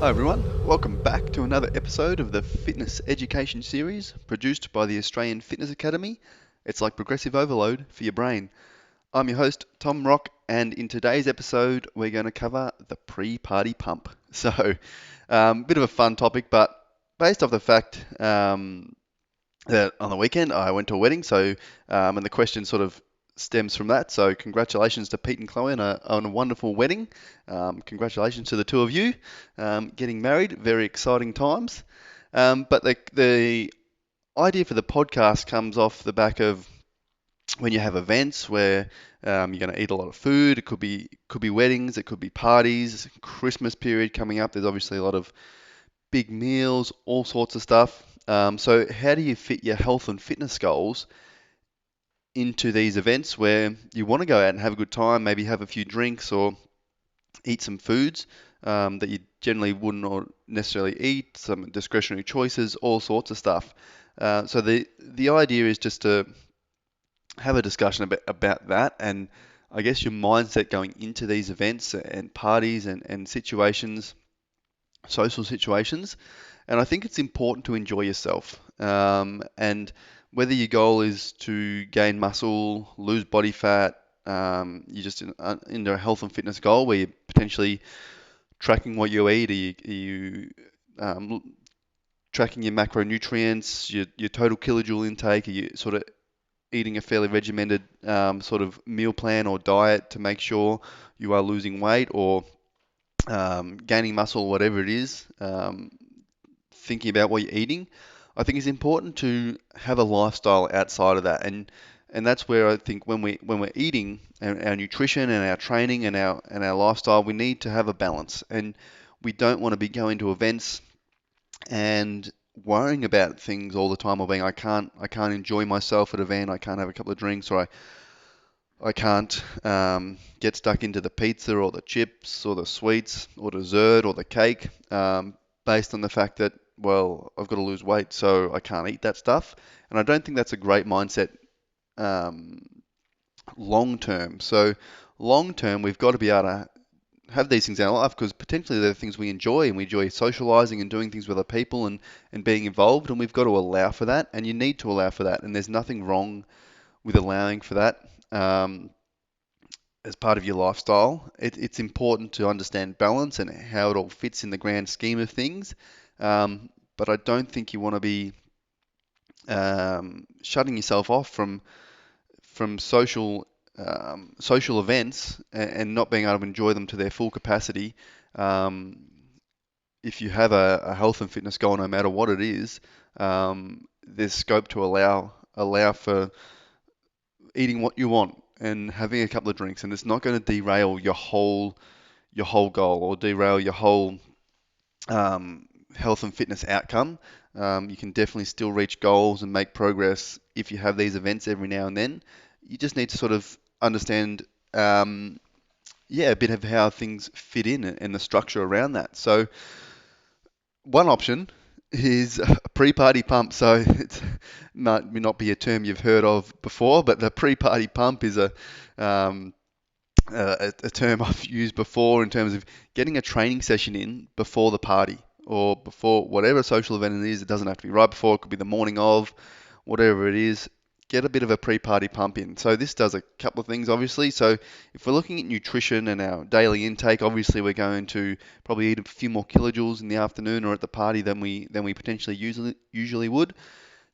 Hi everyone, welcome back to another episode of the Fitness Education Series produced by the Australian Fitness Academy. It's like progressive overload for your brain. I'm your host, Tom Rock, and in today's episode, we're going to cover the pre-party pump. Bit of a fun topic, but based off the fact that on the weekend I went to a wedding, and the question sort of stems from that. So congratulations to Pete and Chloe on a wonderful wedding. Congratulations to the two of you getting married. Very exciting times. But the idea for the podcast comes off the back of when you have events where you're going to eat a lot of food. It could be weddings, it could be parties, Christmas period coming up. There's obviously a lot of big meals, all sorts of stuff. So how do you fit your health and fitness goals into these events where you want to go out and have a good time, maybe have a few drinks or eat some foods that you generally wouldn't or necessarily eat, some discretionary choices, all sorts of stuff. So the idea is just to have a discussion about that, and I guess your mindset going into these events and parties and situations, social situations. And I think it's important to enjoy yourself. And whether your goal is to gain muscle, lose body fat, you're just into a health and fitness goal where you're potentially tracking what you eat, are you tracking your macronutrients, your total kilojoule intake, are you sort of eating a fairly regimented sort of meal plan or diet to make sure you are losing weight or gaining muscle, whatever it is, thinking about what you're eating. I think it's important to have a lifestyle outside of that, and that's where I think when we're eating and our nutrition and our training and our lifestyle, we need to have a balance, and we don't want to be going to events and worrying about things all the time or being I can't enjoy myself at an event, I can't have a couple of drinks, or I can't get stuck into the pizza or the chips or the sweets or dessert or the cake based on the fact that, well, I've got to lose weight, so I can't eat that stuff. And I don't think that's a great mindset um, long term. So long term, we've got to be able to have these things in our life because potentially they're things we enjoy and we enjoy socializing and doing things with other people and being involved, and we've got to allow for that, and you need to allow for that, and there's nothing wrong with allowing for that. Um, as part of your lifestyle. It's important to understand balance and how it all fits in the grand scheme of things. But I don't think you want to be shutting yourself off from social events and not being able to enjoy them to their full capacity. Um, if you have a health and fitness goal, no matter what it is, there's scope to allow for eating what you want and having a couple of drinks, and it's not going to derail your whole goal or derail your whole health and fitness outcome. You can definitely still reach goals and make progress if you have these events every now and then. You just need to sort of understand, a bit of how things fit in and the structure around that. So one option is a pre-party pump. So it might not be a term you've heard of before, but the pre-party pump is um, a term I've used before in terms of getting a training session in before the party or before whatever social event it is. It doesn't have to be right before, it could be the morning of, whatever it is. Get a bit of a pre-party pump in. So this does a couple of things, obviously. So if we're looking at nutrition and our daily intake, obviously we're going to probably eat a few more kilojoules in the afternoon or at the party than we potentially usually would.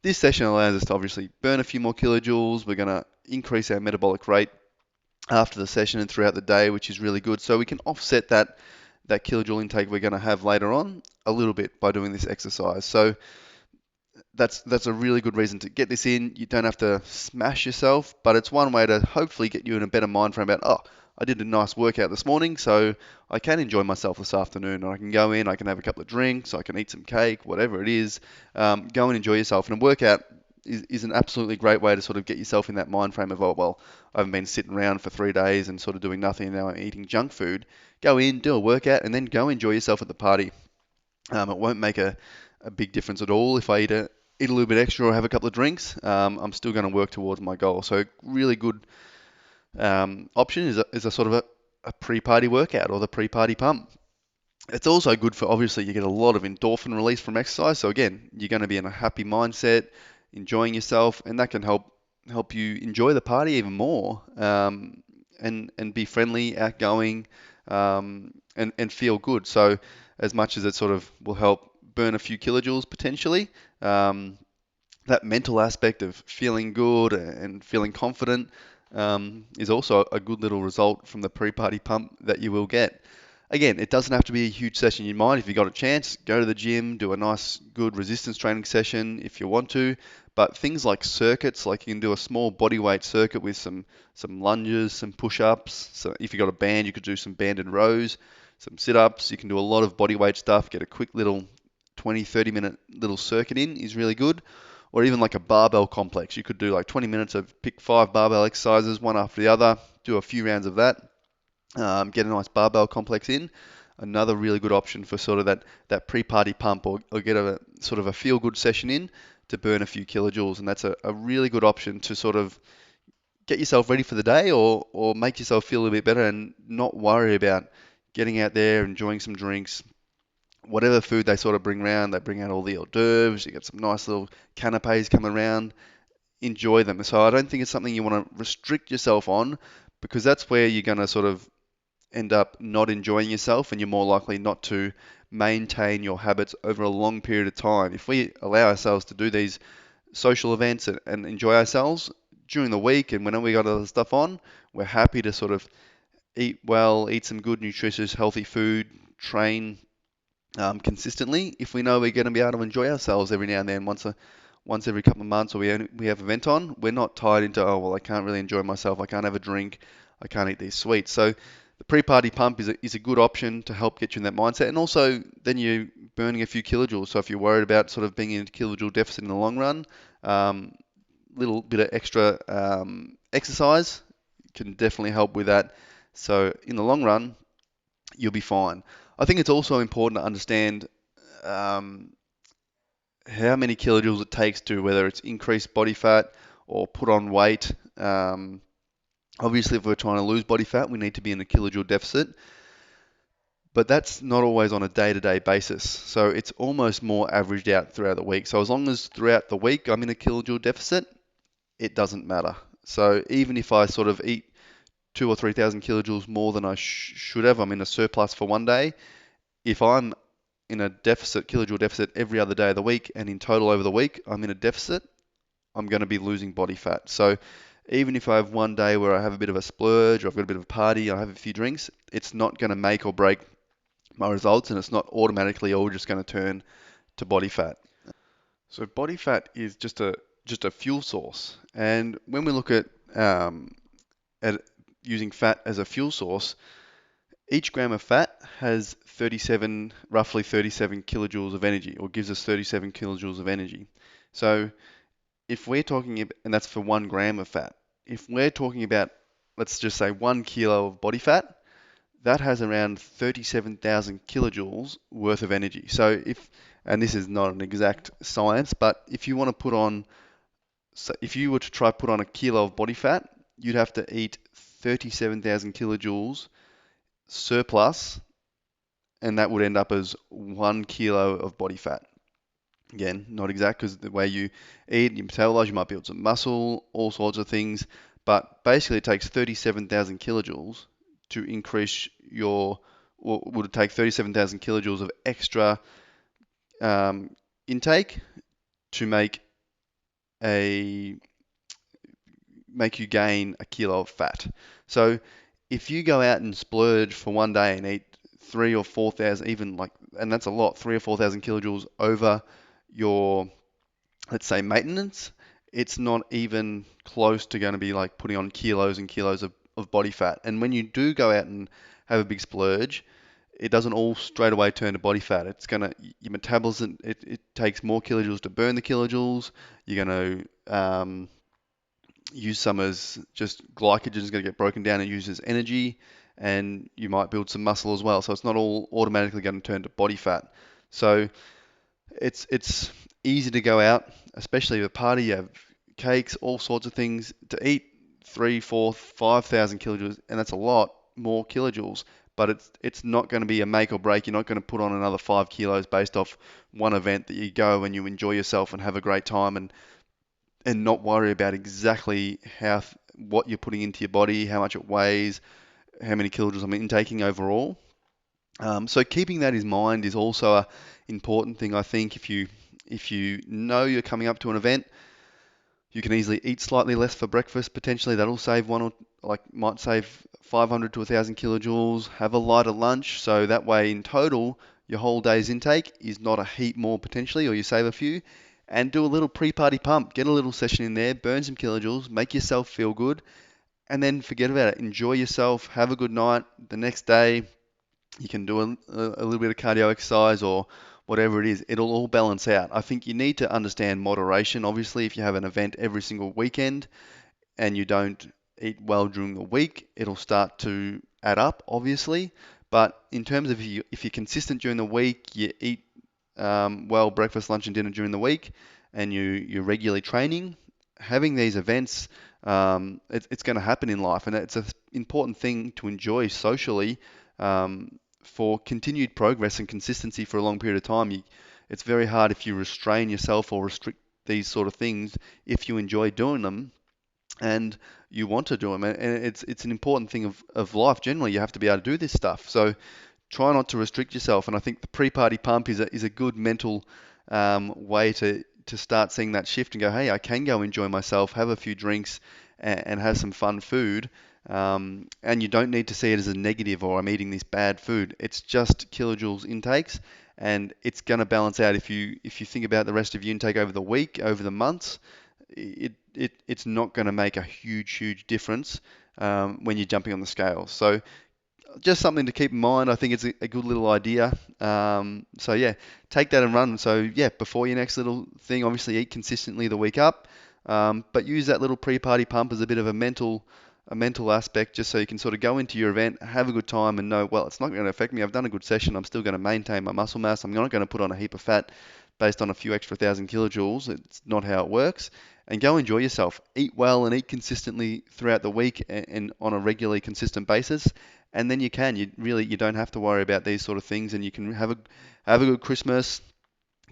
This session allows us to obviously burn a few more kilojoules. We're going to increase our metabolic rate after the session and throughout the day, which is really good. So we can offset that kilojoule intake we're going to have later on a little bit by doing this exercise. So that's a really good reason to get this in. You don't have to smash yourself, but it's one way to hopefully get you in a better mind frame about, oh, I did a nice workout this morning, so I can enjoy myself this afternoon. I can go in, I can have a couple of drinks, I can eat some cake, whatever it is. Go and enjoy yourself. And a workout is an absolutely great way to sort of get yourself in that mind frame of, oh, well, I haven't been sitting around for 3 days and sort of doing nothing, and now I'm eating junk food. Go in, do a workout, and then go enjoy yourself at the party. It won't make a big difference at all if I eat a little bit extra or have a couple of drinks. I'm still going to work towards my goal. So really good option is a sort of a pre-party workout or the pre-party pump. It's also good for, obviously, you get a lot of endorphin release from exercise. So again, you're going to be in a happy mindset, enjoying yourself, and that can help you enjoy the party even more, and be friendly, outgoing, and feel good. So as much as it sort of will help burn a few kilojoules potentially, um, that mental aspect of feeling good and feeling confident, is also a good little result from the pre-party pump that you will get. Again, it doesn't have to be a huge session in your mind. If you got a chance, go to the gym, do a nice, good resistance training session if you want to. But things like circuits, like you can do a small body weight circuit with some lunges, some push-ups. So if you got a band, you could do some banded rows, some sit-ups. You can do a lot of body weight stuff. Get a quick little 20, 30-minute little circuit in is really good. Or even like a barbell complex. You could do like 20 minutes of pick 5 barbell exercises, one after the other, do a few rounds of that, get a nice barbell complex in. Another really good option for sort of that pre-party pump, or get a sort of a feel-good session in to burn a few kilojoules. And that's a really good option to sort of get yourself ready for the day, or make yourself feel a little bit better and not worry about getting out there, enjoying some drinks, whatever food they sort of bring around. They bring out all the hors d'oeuvres. You get some nice little canapes coming around. Enjoy them. So I don't think it's something you want to restrict yourself on, because that's where you're going to sort of end up not enjoying yourself, and you're more likely not to maintain your habits over a long period of time. If we allow ourselves to do these social events and enjoy ourselves during the week, and whenever we got other stuff on, we're happy to sort of eat well, eat some good, nutritious, healthy food, train consistently. If we know we're going to be able to enjoy ourselves every now and then, once every couple of months, or we have an event on, we're not tied into, oh well, I can't really enjoy myself, I can't have a drink, I can't eat these sweets. So the pre-party pump is a good option to help get you in that mindset, and also then you're burning a few kilojoules. So if you're worried about sort of being in a kilojoule deficit in the long run, little bit of extra exercise can definitely help with that. So in the long run, you'll be fine. I think it's also important to understand um, how many kilojoules it takes to, whether it's increase body fat or put on weight. Obviously, if we're trying to lose body fat, we need to be in a kilojoule deficit, but that's not always on a day-to-day basis. So it's almost more averaged out throughout the week. So as long as throughout the week I'm in a kilojoule deficit, it doesn't matter. So even if I sort of eat 2 or 3 thousand kilojoules more than I should have, I'm in a surplus for one day. If I'm in a deficit, kilojoule deficit every other day of the week, and in total over the week, I'm in a deficit, I'm going to be losing body fat. So even if I have one day where I have a bit of a splurge, or I've got a bit of a party, I have a few drinks, it's not going to make or break my results, and it's not automatically all just going to turn to body fat. So body fat is just a fuel source, and when we look at using fat as a fuel source, each gram of fat has roughly 37 kilojoules of energy, or gives us 37 kilojoules of energy. So if we're talking about, and that's for 1 gram of fat, if we're talking about, let's just say 1 kilo of body fat, that has around 37,000 kilojoules worth of energy. So and this is not an exact science, but if you want to so if you were to try put on a kilo of body fat, you'd have to eat 37,000 kilojoules surplus, and that would end up as 1 kilo of body fat. Again, not exact, because the way you eat, you metabolize, you might build some muscle, all sorts of things, but basically it takes 37,000 kilojoules to increase or would it take 37,000 kilojoules of extra intake to a make you gain a kilo of fat. So if you go out and splurge for one day and eat 3 or 4 thousand, even like, and that's a lot, 3 or 4 thousand kilojoules over your, let's say, maintenance, it's not even close to going to be like putting on kilos and kilos of body fat. And when you do go out and have a big splurge, it doesn't all straight away turn to body fat. It's gonna, your metabolism, it takes more kilojoules to burn the kilojoules. You're going to use some as just glycogen is going to get broken down and used as energy, and you might build some muscle as well. So it's not all automatically going to turn to body fat. So it's easy to go out, especially at a party, you have cakes, all sorts of things, to eat 3, 4, 5,000 kilojoules, and that's a lot more kilojoules. but it's not going to be a make or break. You're not going to put on another 5 kilos based off one event that you go and you enjoy yourself and have a great time and not worry about exactly what you're putting into your body, how much it weighs, how many kilojoules I'm intaking overall. So keeping that in mind is also a important thing, I think. If you know you're coming up to an event, you can easily eat slightly less for breakfast. Potentially that'll save might save 500 to 1,000 kilojoules. Have a lighter lunch, so that way in total your whole day's intake is not a heap more potentially, or you save a few. And do a little pre-party pump. Get a little session in there, burn some kilojoules, make yourself feel good, and then forget about it. Enjoy yourself, have a good night. The next day you can do a little bit of cardio exercise or whatever it is. It'll all balance out. I think you need to understand moderation. Obviously, if you have an event every single weekend and you don't eat well during the week, it'll start to add up, obviously. But in terms of if you're consistent during the week, you eat well, breakfast, lunch, and dinner during the week, and you're regularly training, having these events, it's going to happen in life, and it's an important thing to enjoy socially, for continued progress and consistency for a long period of time. It's very hard if you restrain yourself or restrict these sort of things if you enjoy doing them and you want to do them. And it's an important thing of life generally. You have to be able to do this stuff. So try not to restrict yourself. And I think the pre-party pump is a good mental way to start seeing that shift and go, hey, I can go enjoy myself, have a few drinks, and have some fun food. And you don't need to see it as a negative or I'm eating this bad food. It's just kilojoules intakes, and it's going to balance out. If you think about the rest of your intake over the week, over the months, it's not going to make a huge difference when you're jumping on the scale. So just something to keep in mind. I think it's a good little idea. So yeah, take that and run. So yeah, before your next little thing, obviously eat consistently the week up, but use that little pre-party pump as a bit of a mental aspect, just so you can sort of go into your event, have a good time, and know, well, it's not going to affect me. I've done a good session. I'm still going to maintain my muscle mass. I'm not going to put on a heap of fat based on a few extra 1,000 kilojoules. It's not how it works. And go enjoy yourself. Eat well and eat consistently throughout the week and on a regularly consistent basis. And then you don't have to worry about these sort of things, and you can have a good Christmas.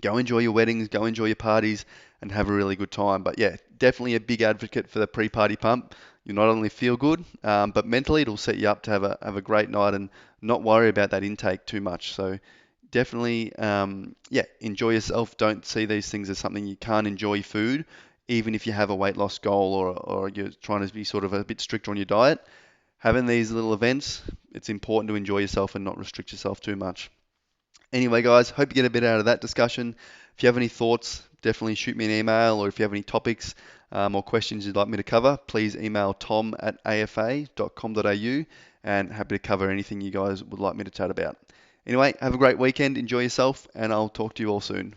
Go enjoy your weddings, go enjoy your parties, and have a really good time. But yeah, definitely a big advocate for the pre-party pump. You not only feel good, but mentally it'll set you up to have a great night and not worry about that intake too much. So definitely, yeah, enjoy yourself. Don't see these things as something you can't enjoy food, even if you have a weight loss goal or you're trying to be sort of a bit stricter on your diet. Having these little events, it's important to enjoy yourself and not restrict yourself too much. Anyway, guys, hope you get a bit out of that discussion. If you have any thoughts, definitely shoot me an email, or if you have any topics or questions you'd like me to cover, please email tom@afa.com.au, and happy to cover anything you guys would like me to chat about. Anyway, have a great weekend, enjoy yourself, and I'll talk to you all soon.